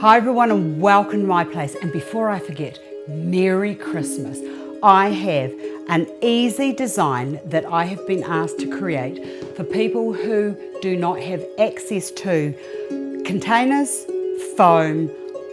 Hi everyone and welcome to my place, and before I forget, Merry Christmas. I have an easy design that I have been asked to create for people who do not have access to containers, foam,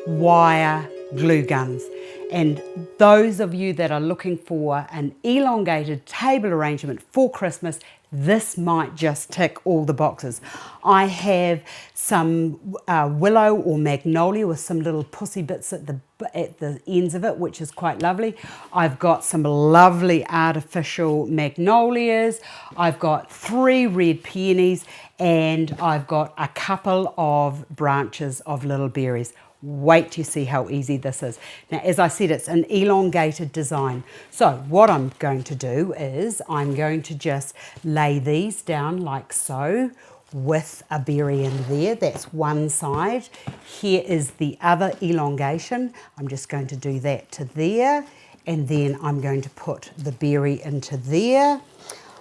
wire, glue guns. And those of you that are looking for an elongated table arrangement for Christmas, this might just tick all the boxes. I have some willow or magnolia with some little pussy bits at the ends of it, which is quite lovely. I've got some lovely artificial magnolias. I've got 3 red peonies, and I've got a couple of branches of little berries. Wait to see how easy this is. Now, as I said, it's an elongated design. So what I'm going to do is I'm going to just lay these down like so with a berry in there. That's one side. Here is the other elongation. I'm just going to do that to there, and then I'm going to put the berry into there.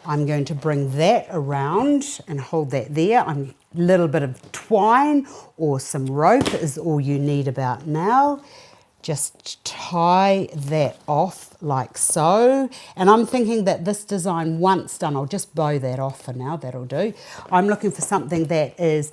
I'm going to bring that around and hold that there. A little bit of twine or some rope is all you need about now. Just tie that off like so. And I'm thinking that this design, once done, I'll just bow that off for now, that'll do. I'm looking for something that is,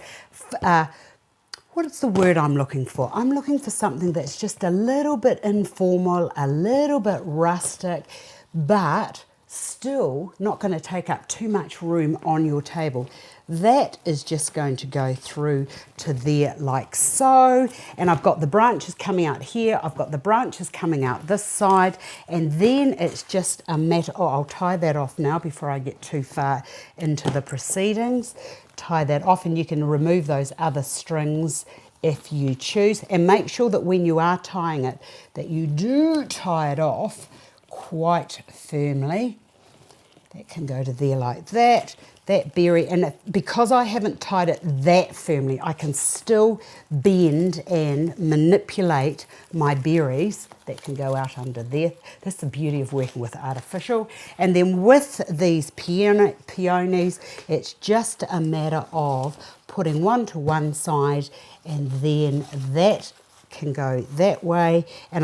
what is the word I'm looking for? I'm looking for something that's just a little bit informal, a little bit rustic, but still not going to take up too much room on your table. That is just going to go through to there like so. And I've got the branches coming out here. I've got the branches coming out this side. And then it's just a matter, I'll tie that off now before I get too far into the proceedings. Tie that off, and you can remove those other strings if you choose. And make sure that when you are tying it, that you do tie it off quite firmly. That can go to there like that. That berry, and because I haven't tied it that firmly, I can still bend and manipulate my berries that can go out under there. That's the beauty of working with artificial. And then with these peonies, it's just a matter of putting one to one side, and then that can go that way. And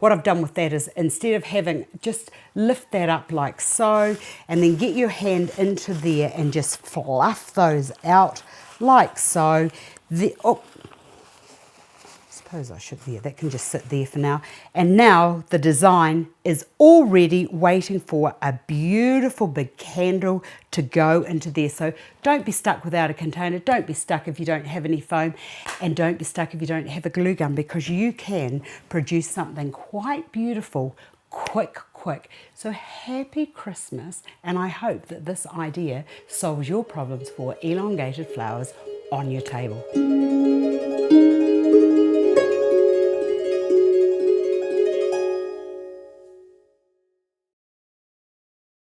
what I've done with that is, instead of having, just lift that up like so, and then get your hand into there and just fluff those out like so. Suppose I should, that can just sit there for now. And now the design is already waiting for a beautiful big candle to go into there. So don't be stuck without a container. Don't be stuck if you don't have any foam, and don't be stuck if you don't have a glue gun, because you can produce something quite beautiful quick. So happy Christmas, and I hope that this idea solves your problems for elongated flowers on your table.